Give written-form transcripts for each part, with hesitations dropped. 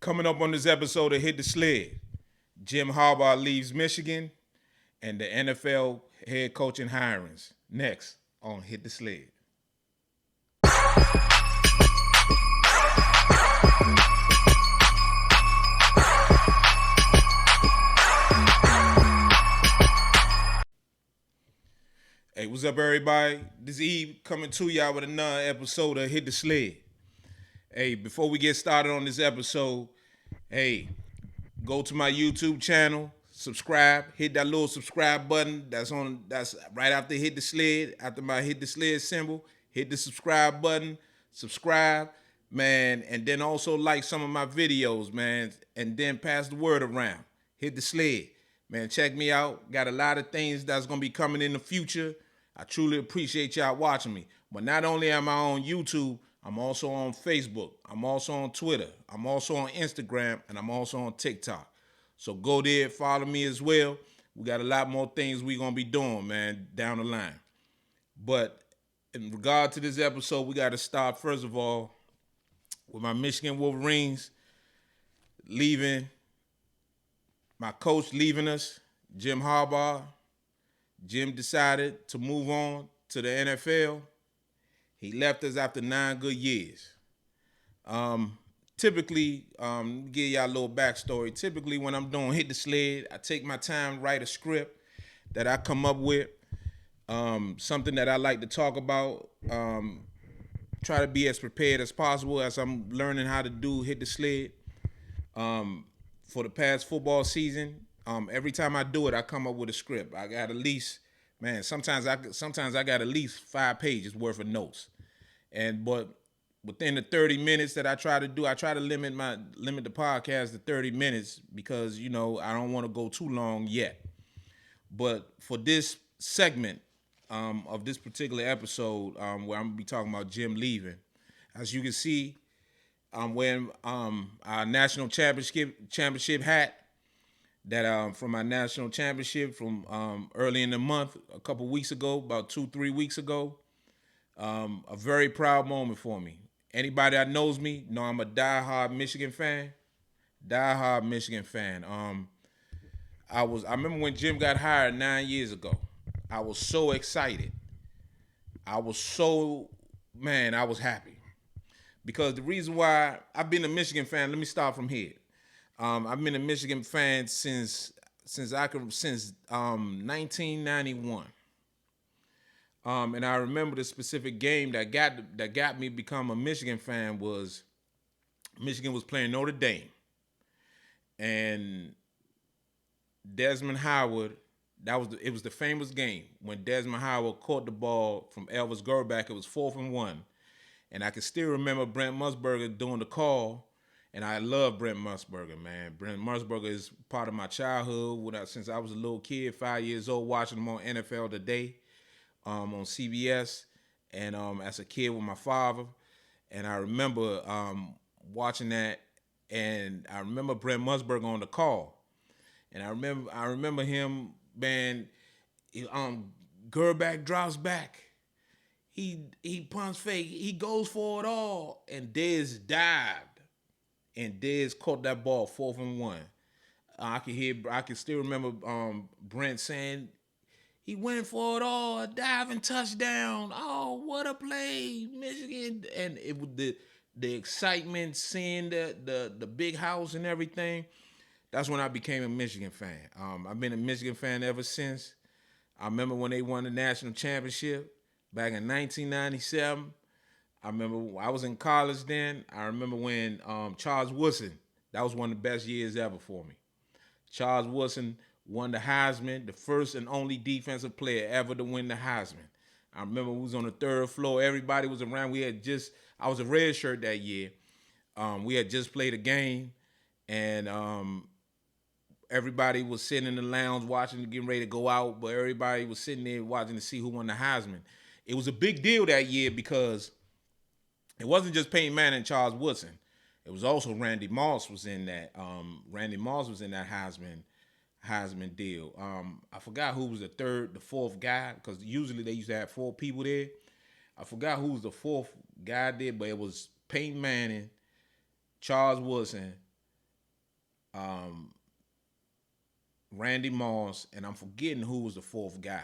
Coming up on this episode of Hit the Sled, Jim Harbaugh leaves Michigan and the NFL head coaching hirings. Next on Hit the Sled. Hey, what's up, everybody? This is Eve coming to y'all with another episode of Hit the Sled. Hey, before we get started on this episode, hey, go to my YouTube channel, subscribe, hit that little subscribe button. That's right after Hit the Sled, after my Hit the Sled symbol. Hit the subscribe button, subscribe, man, and then also like some of my videos, man, and then pass the word around. Hit the Sled. Man, check me out. Got a lot of things that's going to be coming in the future. I truly appreciate y'all watching me. But not only am I on YouTube, I'm also on Facebook. I'm also on Twitter. I'm also on Instagram. And I'm also on TikTok. So go there, follow me as well. We got a lot more things we're going to be doing, man, down the line. But in regard to this episode, we got to start, first of all, with my Michigan Wolverines leaving, my coach leaving us, Jim Harbaugh. Jim decided to move on to the NFL. He left us after 9 good years. Typically, give y'all a little backstory. Typically, when I'm doing Hit the Sled, I take my time, write a script that I come up with, something that I like to talk about, try to be as prepared as possible as I'm learning how to do Hit the Sled. For the past football season, every time I do it, I come up with a script. I got at least, man, sometimes I got at least 5 pages worth of notes. But within the 30 minutes that I try to do, I try to limit the podcast to 30 minutes because, I don't want to go too long yet. But for this segment of this particular episode, where I'm going to be talking about Jim leaving, as you can see, I'm wearing our national championship hat that from my national championship from early in the month, a couple weeks ago, about 2-3 weeks ago. A very proud moment for me. Anybody that knows me know I'm a diehard Michigan fan. I remember when Jim got hired 9 years ago. I was so excited. I was happy. Because the reason why I've been a Michigan fan, let me start from here. I've been a Michigan fan since 1991. And I remember the specific game that got me become a Michigan fan was Michigan was playing Notre Dame, and Desmond Howard. It was the famous game when Desmond Howard caught the ball from Elvis Grbac. It was 4th and 1. And I can still remember Brent Musburger doing the call, and I love Brent Musburger, man. Brent Musburger is part of my childhood since I was a little kid, 5 years old, watching him on NFL Today on CBS, and as a kid with my father. And I remember watching that, and I remember Brent Musburger on the call. And I remember him, man, Grbac drops back. He punts fake. He goes for it all. And Dez dived. And Dez caught that ball 4th and 1. I can still remember Brent saying, he went for it all, a diving touchdown. Oh, what a play, Michigan. And it was the excitement, seeing the big house and everything. That's when I became a Michigan fan. I've been a Michigan fan ever since. I remember when they won the national championship. Back in 1997, I remember I was in college then. I remember when Charles Woodson, that was one of the best years ever for me. Charles Woodson won the Heisman, the first and only defensive player ever to win the Heisman. I remember we was on the 3rd floor. Everybody was around. I was a red shirt that year. We had just played a game, and everybody was sitting in the lounge watching, getting ready to go out, but everybody was sitting there watching to see who won the Heisman. It was a big deal that year because it wasn't just Peyton Manning and Charles Woodson. It was also Randy Moss was in that. Randy Moss was in that Heisman deal. I forgot who was the 4th guy, because usually they used to have 4 people there. I forgot who was the 4th guy there, but it was Peyton Manning, Charles Woodson, um, Randy Moss, and I'm forgetting who was the fourth guy.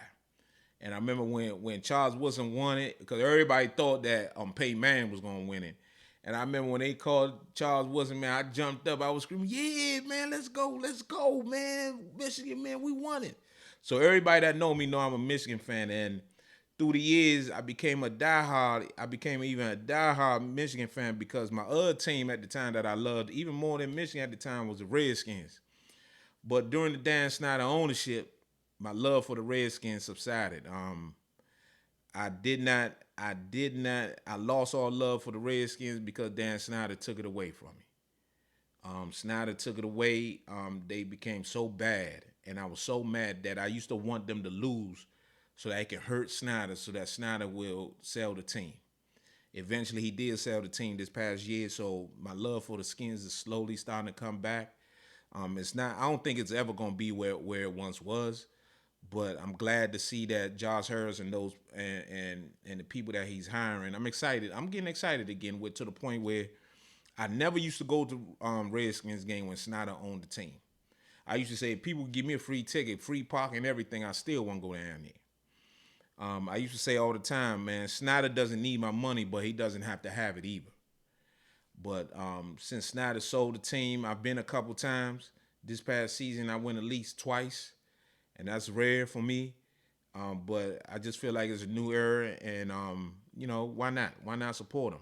And I remember when Charles Woodson won it, because everybody thought that Peyton Manning was gonna win it. And I remember when they called Charles Woodson, man, I jumped up, I was screaming, "Yeah, man, let's go, man, Michigan, man, we won it." So everybody that know me know I'm a Michigan fan, and through the years, I became even a diehard Michigan fan because my other team at the time that I loved even more than Michigan at the time was the Redskins. But during the Dan Snyder ownership, my love for the Redskins subsided. I lost all love for the Redskins because Dan Snyder took it away from me. Snyder took it away. They became so bad, and I was so mad that I used to want them to lose so that it can hurt Snyder, so that Snyder will sell the team. Eventually, he did sell the team this past year, so my love for the Skins is slowly starting to come back. It's not. I don't think it's ever gonna be where it once was, but I'm glad to see that Josh Harris and those and the people that he's hiring. I'm excited. I'm getting excited again with to the point where I never used to go to Redskins game when Snyder owned the team. I used to say if people give me a free ticket, free parking, everything, I still won't go down there. I used to say all the time, man, Snyder doesn't need my money, but he doesn't have to have it either. But since Snyder sold the team, I've been a couple times. This past season, I went at least twice, and that's rare for me. But I just feel like it's a new era, and why not? Why not support them?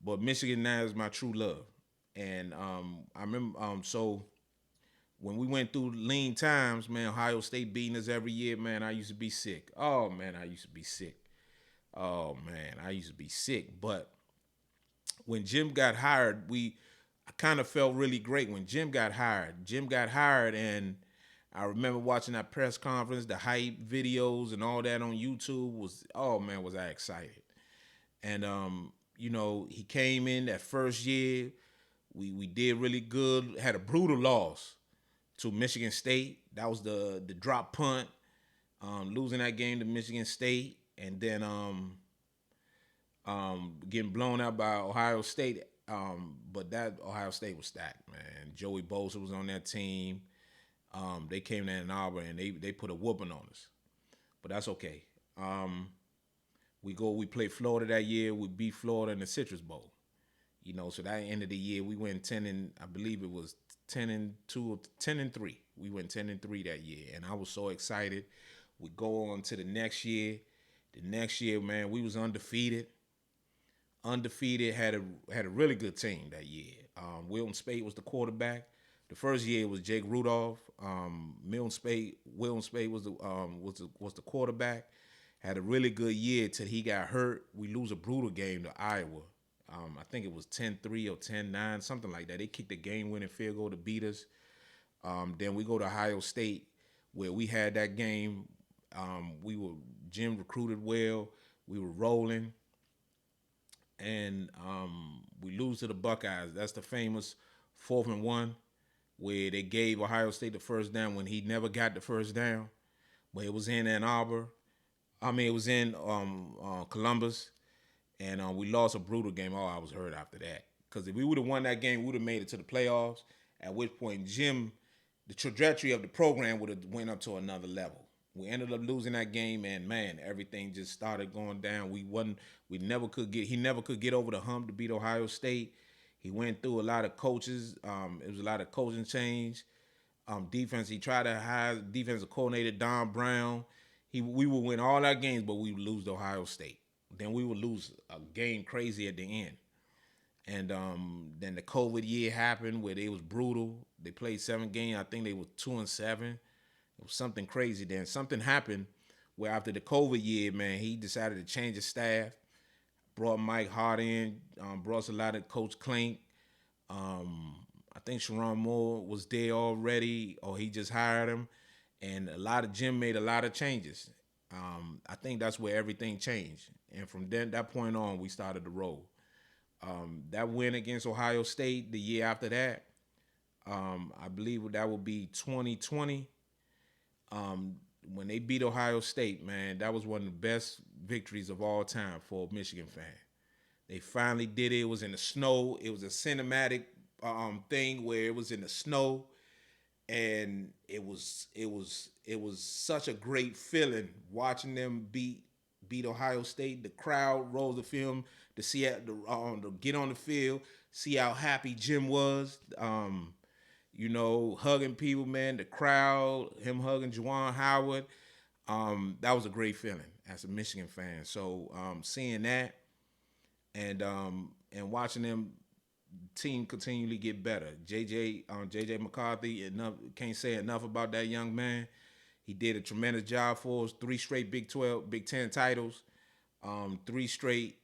But Michigan now is my true love, and I remember. So when we went through lean times, man, Ohio State beating us every year, man, I used to be sick. Oh man, I used to be sick. Oh man, I used to be sick. But when Jim got hired, I kind of felt really great when Jim got hired. Jim got hired, and I remember watching that press conference, the hype videos, and all that on YouTube. Oh man, was I excited? And he came in that first year. We did really good. Had a brutal loss to Michigan State. That was the drop punt, losing that game to Michigan State, and then getting blown out by Ohio State. But that Ohio State was stacked, man. Joey Bosa was on that team. They came to Ann Arbor and they put a whooping on us, but that's okay. We play Florida that year. We beat Florida in the Citrus Bowl. So that end of the year we went 10 and I believe it was 10-2, 10-3. We went 10-3 that year, and I was so excited. We go on to the next year. The next year, man, we was undefeated. Undefeated, had a really good team that year. Wilton Spate was the quarterback. The first year it was Jake Rudolph. Wilton Spate was the quarterback. Had a really good year till he got hurt. We lose a brutal game to Iowa. I think it was 10-3 or 10-9, something like that. They kicked the game-winning field goal to beat us. Then we go to Ohio State, where we had that game. Jim recruited well. We were rolling, and we lose to the Buckeyes. That's the famous 4th-and-1, where they gave Ohio State the first down when he never got the first down. But it was in Ann Arbor. It was in Columbus. And we lost a brutal game. Oh, I was hurt after that. Because if we would have won that game, we would have made it to the playoffs. At which point, the trajectory of the program would have went up to another level. We ended up losing that game, and man, everything just started going down. He never could get over the hump to beat Ohio State. He went through a lot of coaches. It was a lot of coaching change. Defense, he tried to hire defensive coordinator Don Brown. We would win all our games, but we would lose to Ohio State. Then we would lose a game crazy at the end. And then the COVID year happened where they was brutal. They played 7 games. I think they were 2-7. It was something crazy. Then something happened where after the COVID year, man, he decided to change his staff. Brought Mike Hart in. Brought us a lot of Coach Klink. I think Sharon Moore was there already, or he just hired him. And Jim made a lot of changes. I think that's where everything changed. And from that point on, we started to roll. That win against Ohio State the year after that, I believe that would be 2020. When they beat Ohio State, man, that was one of the best victories of all time for a Michigan fan. They finally did it. It was in the snow. It was a cinematic thing where it was in the snow, and it was such a great feeling watching them beat Ohio State. The crowd rolls the film to see to get on the field, see how happy Jim was. Hugging people, man. The crowd, him hugging Juwan Howard. That was a great feeling as a Michigan fan. So seeing that and watching them team continually get better. JJ McCarthy, enough can't say enough about that young man. He did a tremendous job for us. 3 straight Big 12, Big 10 titles, 3 straight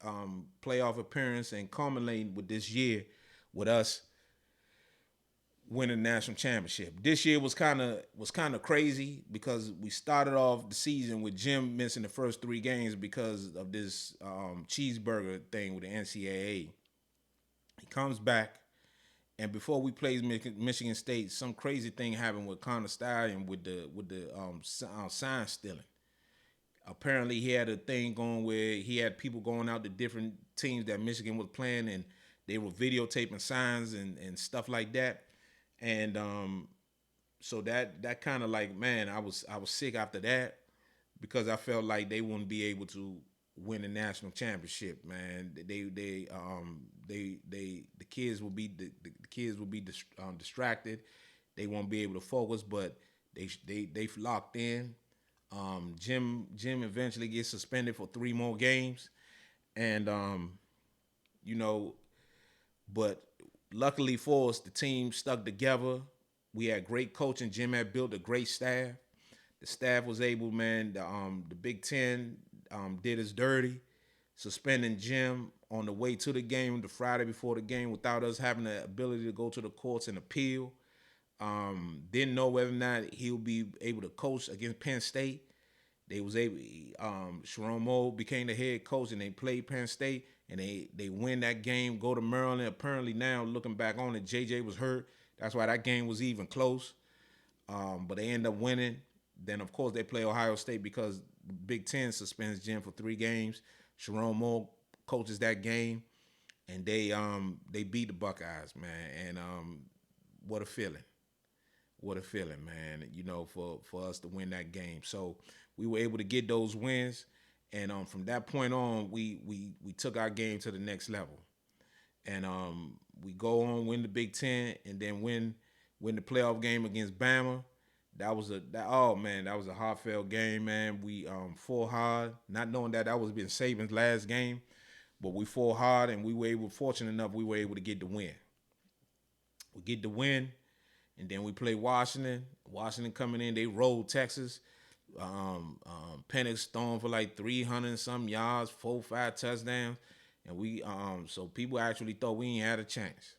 playoff appearance, and culminating with this year with us winning the national championship. This year was kind of crazy because we started off the season with Jim missing the first 3 games because of this cheeseburger thing with the NCAA. He comes back, and before we played Michigan State, some crazy thing happened with Connor Stallion with the sign stealing. Apparently, he had a thing going where he had people going out to different teams that Michigan was playing, and they were videotaping signs and stuff like that. And so that kind of like, man, I was sick after that because I felt like they wouldn't be able to win the national championship. Man, the kids will be the kids will be distracted. They won't be able to focus, but they locked in. Jim eventually gets suspended for 3 more games, and you know, but luckily for us, the team stuck together. We had great coaching. Jim had built a great staff. The staff was able, man. The Big Ten did us dirty, suspending Jim on the way to the game, the Friday before the game, without us having the ability to go to the courts and appeal. Didn't know whether or not he'll be able to coach against Penn State. They was able. Sharon Moe became the head coach, and they played Penn State, and they win that game. Go to Maryland. Apparently now, looking back on it, JJ was hurt. That's why that game was even close. But they end up winning. Then of course they play Ohio State because the Big Ten suspends Jim for 3 games. Sharon Moe coaches that game, and they beat the Buckeyes, man. And what a feeling! What a feeling, man. For us to win that game. So we were able to get those wins, and from that point on, we took our game to the next level, and we go on win the Big Ten, and then win the playoff game against Bama. That was a heartfelt game, man. We fought hard, not knowing that was been Saban's last game, but we fought hard, and fortunate enough we were able to get the win. We get the win, and then we play Washington. Washington coming in, they rolled Texas. Penix throwing for like 300 and some yards, 4 5 touchdowns, and we so people actually thought we ain't had a chance.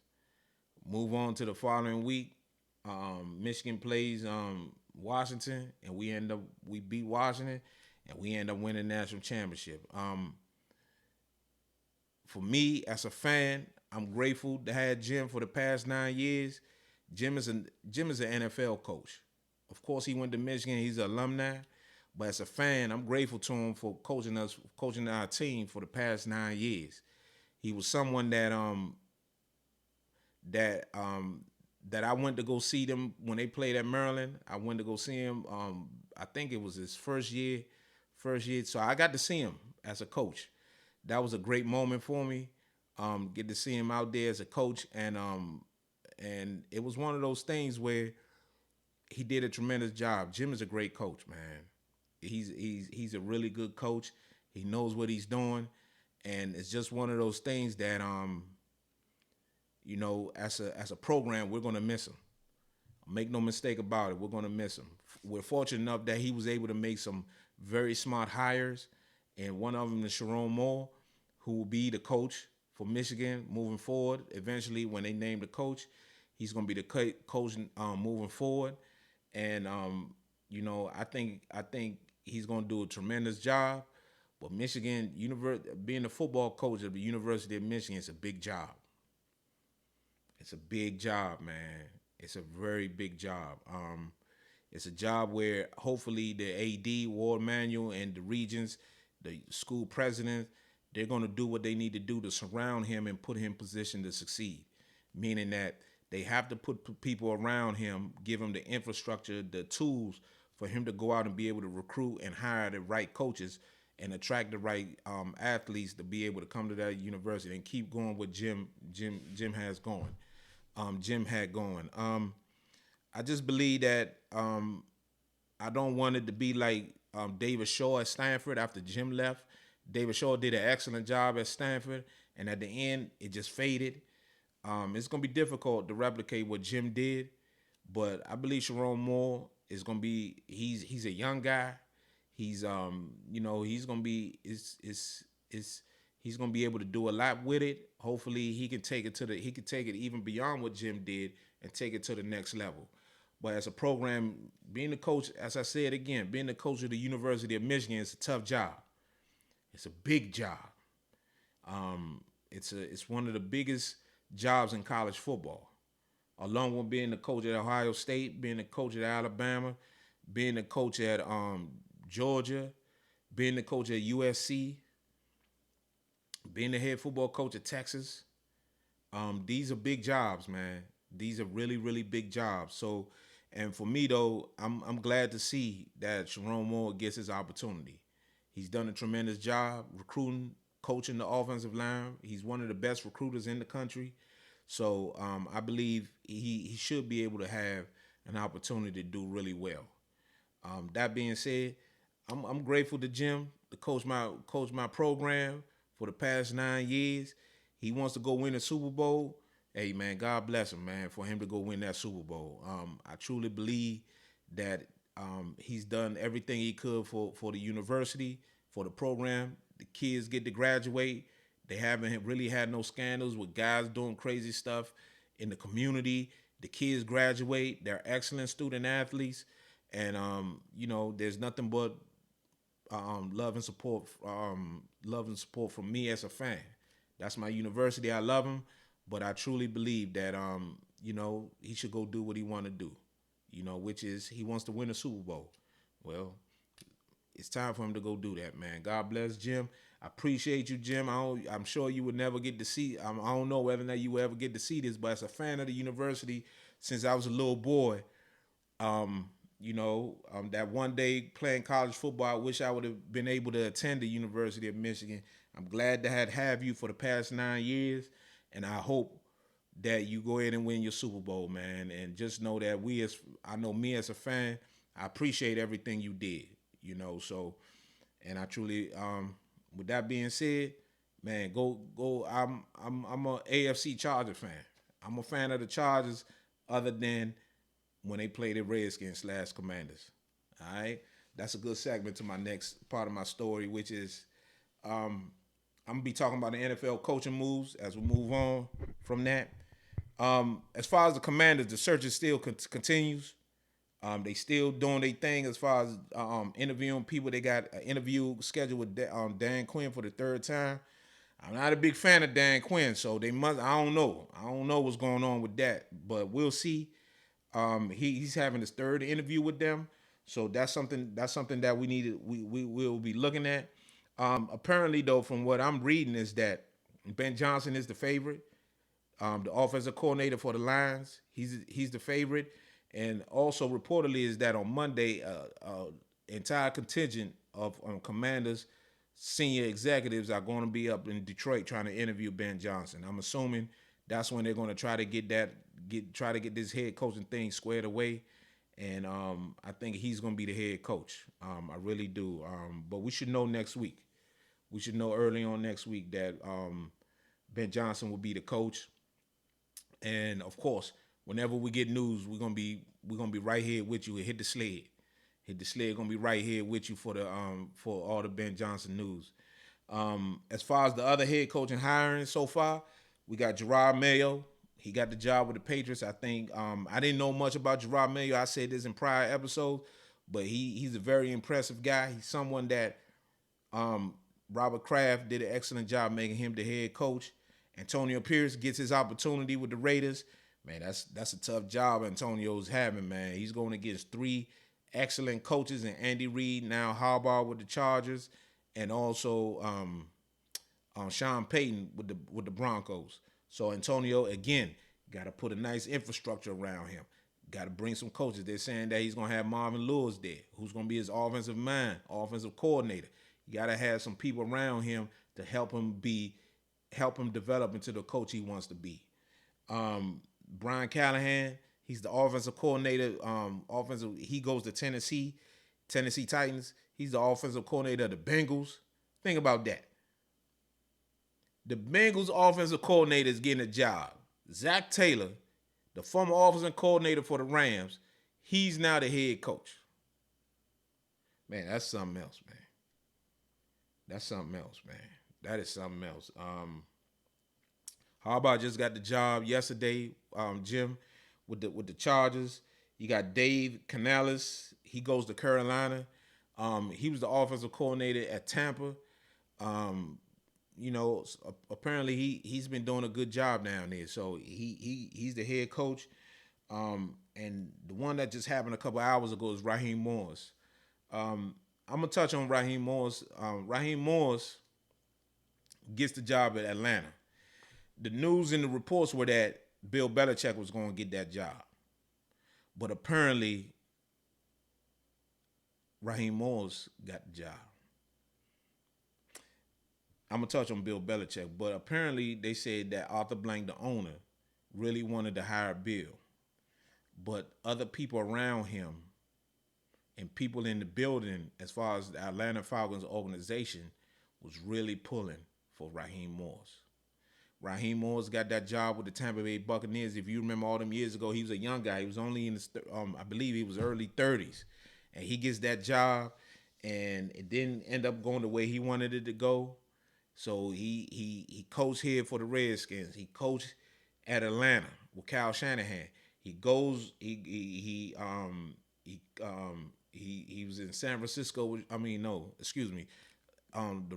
Move on to the following week. Michigan plays Washington, and we beat Washington, and we end up winning the national championship. For me as a fan, I'm grateful to have Jim for the past 9 years. Jim is an NFL coach. Of course, he went to Michigan. He's an alumni, but as a fan, I'm grateful to him for coaching our team for the past 9 years. He was someone that I went to go see them when they played at Maryland. I went to go see him. I think it was his first year. So I got to see him as a coach. That was a great moment for me. Get to see him out there as a coach, and it was one of those things where he did a tremendous job. Jim is a great coach, man. He's a really good coach. He knows what he's doing, and it's just one of those things that as a program, we're gonna miss him. Make no mistake about it, we're gonna miss him. We're fortunate enough that he was able to make some very smart hires, and one of them is Sharon Moore, who will be the coach for Michigan moving forward. Eventually, when they name the coach, he's gonna be the coach moving forward, and I think he's gonna do a tremendous job. But Michigan, being the football coach of the University of Michigan, is a big job. It's a big job, man. It's a very big job. It's a job where hopefully the AD, Ward Manuel, and the regents, the school presidents, they're going to do what they need to do to surround him and put him in position to succeed. meaning that they have to put people around him, give him the infrastructure, the tools for him to go out and be able to recruit and hire the right coaches and attract the right athletes to be able to come to that university and keep going what Jim has going. Jim had going. I just believe that I don't want it to be like David Shaw at Stanford after Jim left. David Shaw did an excellent job at Stanford, and at the end, it just faded. It's gonna be difficult to replicate what Jim did, but I believe Sharon Moore is gonna be. He's a young guy. He's he's gonna be is he's gonna be able to do a lot with it. Hopefully, he can take it even beyond what Jim did and take it to the next level. But as a program, being the coach, as I said again, being the coach of the University of Michigan is a tough job. It's a big job. It's one of the biggest jobs in college football, along with being the coach at Ohio State, being the coach at Alabama, being the coach at Georgia, being the coach at USC, being the head football coach at Texas. These are big jobs, man. These are really, really big jobs. So, and for me though, I'm glad to see that Sharon Moore gets his opportunity. He's done a tremendous job recruiting, coaching the offensive line. He's one of the best recruiters in the country. So I believe he should be able to have an opportunity to do really well. That being said, I'm grateful to Jim to coach my program for the past 9 years. He wants to go win a Super Bowl. Hey man, God bless him, man, for him to go win that Super Bowl. I truly believe that he's done everything he could for the university, for the program. The kids get to graduate. They haven't really had no scandals with guys doing crazy stuff in the community. The kids graduate. They're excellent student athletes, and there's nothing but love and support. Love and support from me as a fan. That's my university. I love him, but I truly believe that he should go do what he want to do. Which is he wants to win a Super Bowl. Well, it's time for him to go do that, man. God bless Jim. I appreciate you, Jim. I'm sure you would never get to see. I don't know whether or not you will ever get to see this, but as a fan of the university since I was a little boy, that one day playing college football, I wish I would have been able to attend the University of Michigan. I'm glad to have you for the past 9 years, and I hope that you go ahead and win your Super Bowl, man. And just know that I know me as a fan, I appreciate everything you did, So, and I truly, with that being said, man, go. I'm a AFC Charger fan. I'm a fan of the Chargers, other than when they play the Redskins / Commanders. All right, that's a good segment to my next part of my story, which is I'm gonna be talking about the NFL coaching moves as we move on from that. As far as the Commanders, the search is still continues. They still doing their thing as far as interviewing people. They got an interview scheduled with Dan Quinn for the third time. I'm not a big fan of Dan Quinn, so they must. I don't know. I don't know what's going on with that, but we'll see. He's having his third interview with them, so that's something that we need. We will be looking at. Apparently, though, from what I'm reading, is that Ben Johnson is the favorite. The offensive coordinator for the Lions, he's the favorite, and also reportedly is that on Monday, entire contingent of Commanders senior executives are going to be up in Detroit trying to interview Ben Johnson. I'm assuming that's when they're going to try to get this head coaching thing squared away, and I think he's going to be the head coach. I really do. But we should know next week. We should know early on next week that Ben Johnson will be the coach. And of course, whenever we get news, we're gonna be right here with you. Hit the sled. Hit the sled. Gonna be right here with you for all the Ben Johnson news. As far as the other head coaching hiring so far, we got Gerard Mayo. He got the job with the Patriots. I think I didn't know much about Gerard Mayo. I said this in prior episodes, but he's a very impressive guy. He's someone that Robert Kraft did an excellent job making him the head coach. Antonio Pierce gets his opportunity with the Raiders. Man, that's a tough job Antonio's having, man. He's going against three excellent coaches in Andy Reid, now Harbaugh with the Chargers, and also Sean Payton with the Broncos. So Antonio again Got to put a nice infrastructure around him. Got to bring some coaches. They're saying that he's going to have Marvin Lewis there, who's going to be his offensive mind, offensive coordinator. You got to have some people around him to help him develop into the coach he wants to be. Brian Callahan, he's the offensive coordinator. He goes to Tennessee Titans. He's the offensive coordinator of the Bengals. Think about that. The Bengals offensive coordinator is getting a job. Zach Taylor, the former offensive coordinator for the Rams, he's now the head coach. Man, that's something else, man. That's something else, man. That is something else. Harbaugh just got the job yesterday, Jim, with the Chargers. You got Dave Canales. He goes to Carolina. He was the offensive coordinator at Tampa. Apparently he's been doing a good job down there. So he's the head coach. And the one that just happened a couple hours ago is Raheem Morris. I'm gonna touch on Raheem Morris. Raheem Morris gets the job at Atlanta. The news and the reports were that Bill Belichick was going to get that job. But apparently, Raheem Morris got the job. I'm going to touch on Bill Belichick, but apparently they said that Arthur Blank, the owner, really wanted to hire Bill. But other people around him and people in the building, as far as the Atlanta Falcons organization, was really pulling for Raheem Morris. Raheem Morris got that job with the Tampa Bay Buccaneers. If you remember all them years ago, he was a young guy. He was only in I believe he was early 30s. And he gets that job, and it didn't end up going the way he wanted it to go. So he coached here for the Redskins. He coached at Atlanta with Kyle Shanahan. He goes he was in San Francisco. The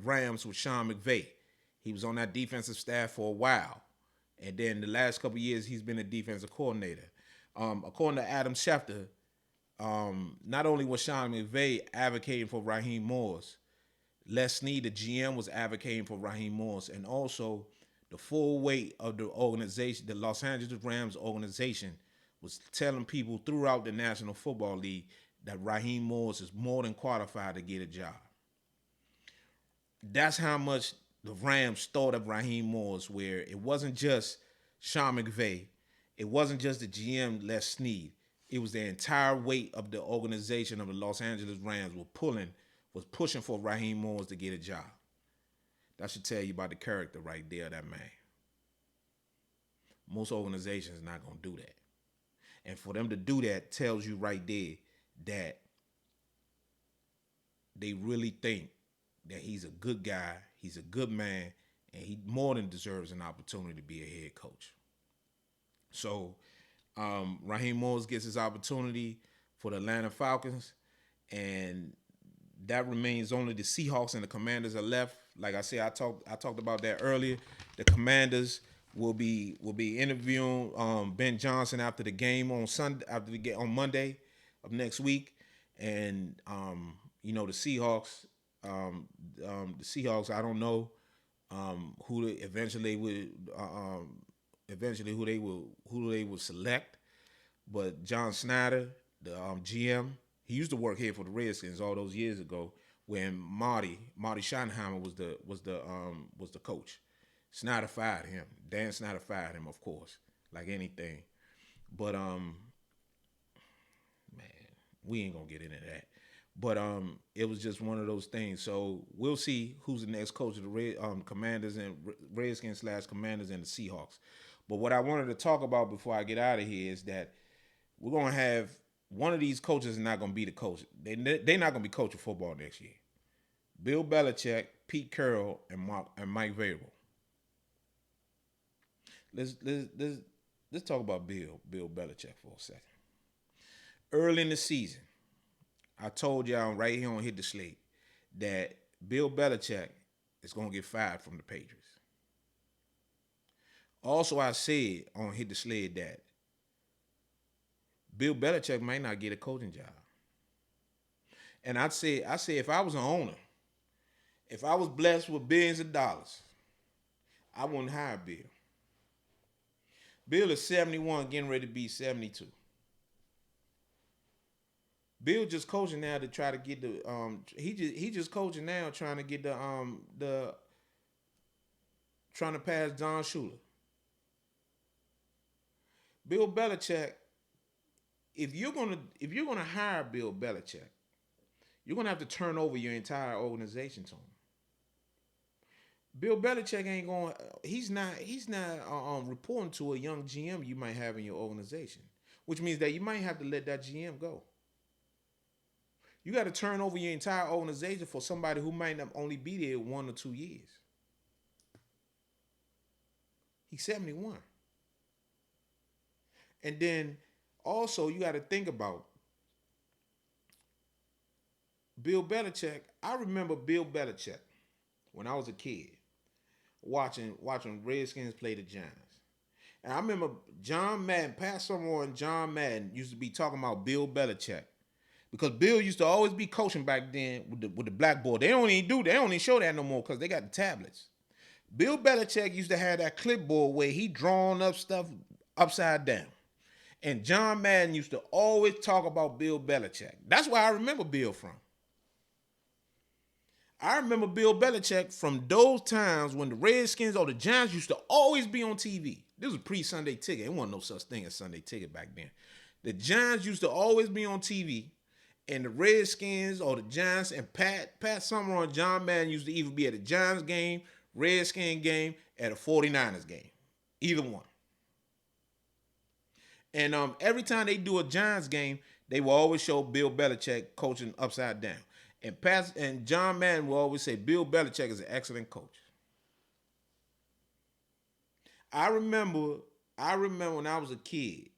Rams with Sean McVay. He was on that defensive staff for a while. And then the last couple of years, he's been a defensive coordinator. According to Adam Schefter, not only was Sean McVay advocating for Raheem Morris, Les Snead, the GM, was advocating for Raheem Morris. And also, the full weight of the organization, the Los Angeles Rams organization, was telling people throughout the National Football League that Raheem Morris is more than qualified to get a job. That's how much the Rams thought of Raheem Morris, where it wasn't just Sean McVay, it wasn't just the GM Les Snead, it was the entire weight of the organization of the Los Angeles Rams was pushing for Raheem Morris to get a job. That should tell you about the character right there, that man. Most organizations are not gonna do that, and for them to do that tells you right there that they really think that he's a good guy, he's a good man, and he more than deserves an opportunity to be a head coach. So Raheem Morris gets his opportunity for the Atlanta Falcons, and that remains only the Seahawks and the Commanders are left. Like I said, I talked about that earlier. The Commanders will be interviewing Ben Johnson after the game on on Monday of next week, and the Seahawks. The Seahawks, I don't know who they will select, but John Snyder, the GM, he used to work here for the Redskins all those years ago when Marty Schottenheimer was the coach. Snyder fired him. Dan Snyder fired him, of course, like anything. But man, we ain't gonna get into that. But it was just one of those things. So we'll see who's the next coach of the Commanders and Redskins / Commanders and the Seahawks. But what I wanted to talk about before I get out of here is that we're gonna have one of these coaches is not gonna be the coach. They're not gonna be coaching football next year. Bill Belichick, Pete Carroll, and Mike Vrabel. Let's talk about Bill Belichick for a second. Early in the season, I told y'all right here on Hit the Slate that Bill Belichick is going to get fired from the Patriots. Also, I said on Hit the Slate that Bill Belichick might not get a coaching job. And I say if I was an owner, if I was blessed with billions of dollars, I wouldn't hire Bill. Bill is 71, getting ready to be 72. Bill just coaching now to try to get the he just coaching now trying to get the trying to pass Don Shula. Bill Belichick, if you're gonna hire Bill Belichick, you're gonna have to turn over your entire organization to him. Bill Belichick ain't going. He's not reporting to a young GM you might have in your organization, which means that you might have to let that GM go. You got to turn over your entire organization for somebody who might not only be there 1 or 2 years. He's 71, and then also you got to think about Bill Belichick. I remember Bill Belichick when I was a kid watching Redskins play the Giants. And I remember John Madden, Pat Summerall and John Madden used to be talking about Bill Belichick. Because Bill used to always be coaching back then with the blackboard. They don't even show that no more because they got the tablets. Bill Belichick used to have that clipboard where he drawn up stuff upside down. And John Madden used to always talk about Bill Belichick. That's where I remember Bill from. I remember Bill Belichick from those times when the Redskins or the Giants used to always be on TV. This was pre-Sunday Ticket. There wasn't no such thing as Sunday Ticket back then. The Giants used to always be on TV, and the Redskins or the Giants and Pat Summerall and John Madden used to either be at a Giants game, Redskin game, at a 49ers game. Either one. And every time they do a Giants game, they will always show Bill Belichick coaching upside down. And John Madden will always say Bill Belichick is an excellent coach. I remember when I was a kid,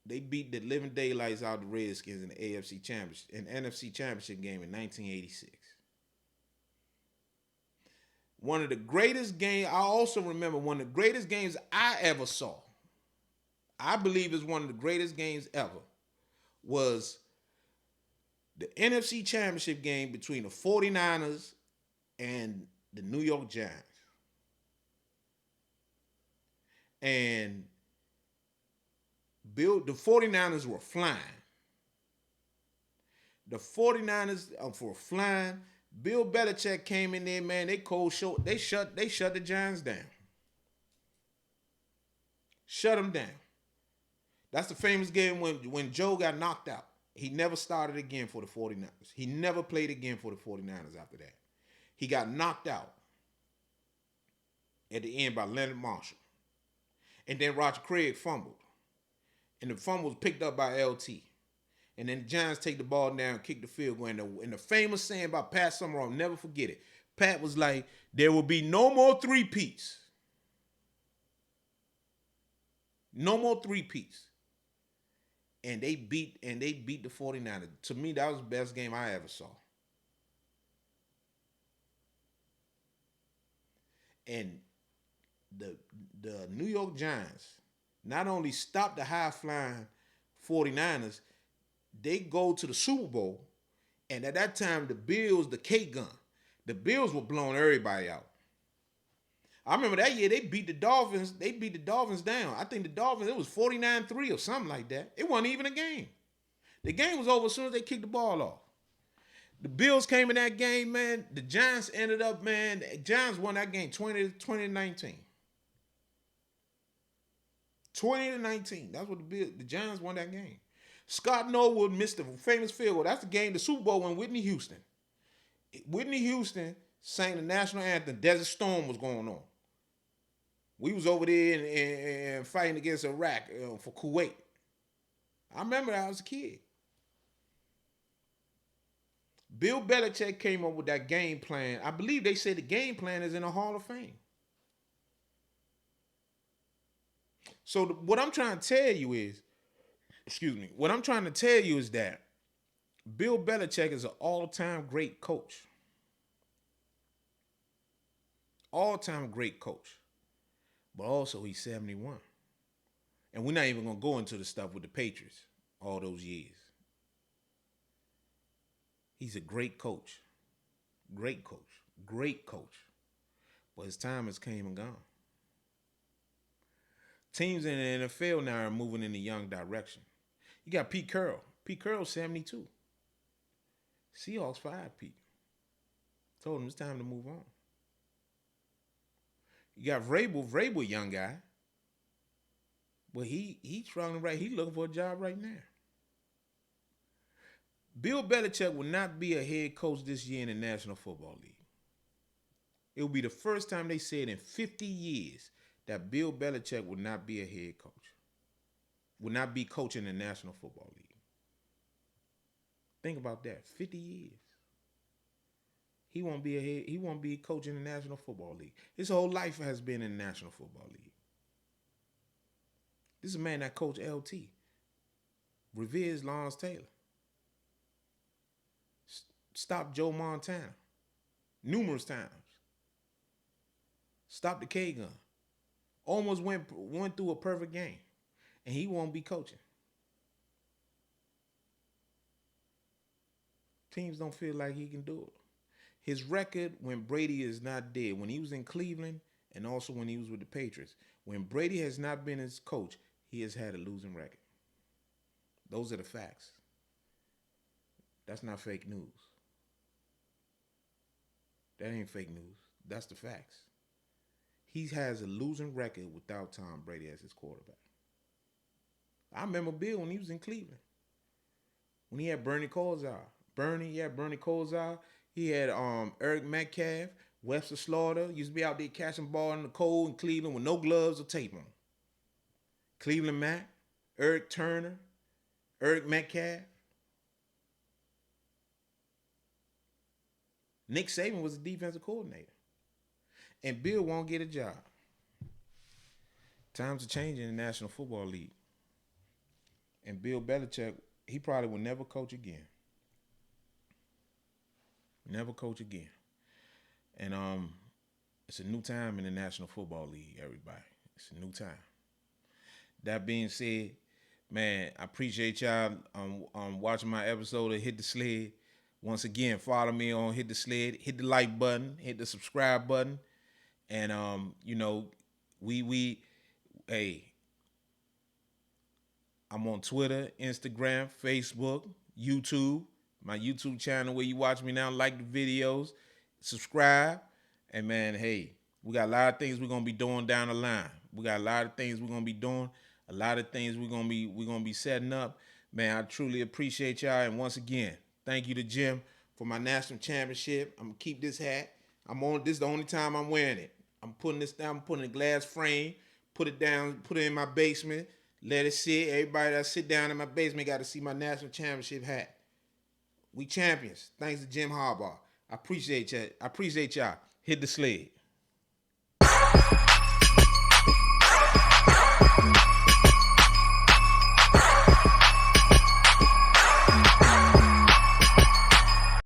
they beat the living daylights out of the Redskins in the AFC Championship, in the NFC Championship game in 1986. One of the greatest games, I also remember one of the greatest games I ever saw. I believe is one of the greatest games ever. Was the NFC Championship game between the 49ers and the New York Giants. And the 49ers were flying. The 49ers were flying. Bill Belichick came in there, man. They shut the Giants down. Shut them down. That's the famous game when Joe got knocked out. He never started again for the 49ers. He never played again for the 49ers after that. He got knocked out at the end by Leonard Marshall. And then Roger Craig fumbled. And the fumble was picked up by LT. And then the Giants take the ball down, kick the field goal. And the famous saying about Pat Summerall, I'll never forget it. Pat was like, there will be no more three-peats. No more three-peats. And they beat the 49ers. To me, that was the best game I ever saw. And the New York Giants not only stopped the high-flying 49ers, they go to the Super Bowl, and at that time, the Bills, the K-Gun, the Bills were blowing everybody out. I remember that year they beat the Dolphins. They beat the Dolphins down. I think the Dolphins, it was 49-3 or something like that. It wasn't even a game. The game was over as soon as they kicked the ball off. The Bills came in that game, man. The Giants ended up, man. The Giants won that game 20-19. 20-19. That's what the Giants won that game. Scott Norwood missed the famous field goal. That's the game, the Super Bowl, when Whitney Houston sang the national anthem. Desert Storm was going on. We was over there and fighting against Iraq for Kuwait. I remember that I was a kid. Bill Belichick came up with that game plan. I believe they say the game plan is in the Hall of Fame. So what I'm trying to tell you is, that Bill Belichick is an all-time great coach. All-time great coach. But also he's 71. And we're not even going to go into the stuff with the Patriots all those years. He's a great coach. Great coach. Great coach. But his time has came and gone. Teams in the NFL now are moving in a young direction. You got Pete Carroll. Pete Carroll's 72. Seahawks fired Pete. Told him it's time to move on. You got Vrabel. Vrabel, a young guy. But he's struggling right. He's looking for a job right now. Bill Belichick will not be a head coach this year in the National Football League. It will be the first time they said in 50 years that Bill Belichick will not be a head coach. Will not be coaching the National Football League. Think about that. 50 years. He won't be coaching the National Football League. His whole life has been in the National Football League. This is a man that coached LT. Reveres Lawrence Taylor. Stopped Joe Montana numerous times. Stopped the K gun. Almost went through a perfect game. And he won't be coaching. Teams don't feel like he can do it. His record when Brady is not dead, when he was in Cleveland and also when he was with the Patriots, when Brady has not been his coach, he has had a losing record. Those are the facts. That's not fake news. That ain't fake news. That's the facts. He has a losing record without Tom Brady as his quarterback. I remember Bill when he was in Cleveland. When he had Bernie Kosar. Bernie Kosar. He had Eric Metcalf, Webster Slaughter. Used to be out there catching ball in the cold in Cleveland with no gloves or tape on. Cleveland Mac, Eric Turner, Eric Metcalf. Nick Saban was the defensive coordinator. And Bill won't get a job. Times are changing in the National Football League. And Bill Belichick, he probably will never coach again. Never coach again. And it's a new time in the National Football League, everybody. It's a new time. That being said, man, I appreciate y'all watching my episode of Hit the Sled. Once again, follow me on Hit the Sled. Hit the like button. Hit the subscribe button. And, I'm on Twitter, Instagram, Facebook, YouTube. My YouTube channel where you watch me now. Like the videos. Subscribe. And, man, hey, we got a lot of things we're going to be doing down the line. We got a lot of things we're going to be doing. A lot of things we're gonna be setting up. Man, I truly appreciate y'all. And once again, thank you to Jim for my national championship. I'm gonna keep this hat. This is the only time I'm wearing it. I'm putting this down, I'm putting a glass frame, put it down, put it in my basement, let it sit. Everybody that sit down in my basement got to see my national championship hat. We champions. Thanks to Jim Harbaugh. I appreciate y'all. Hit the sled.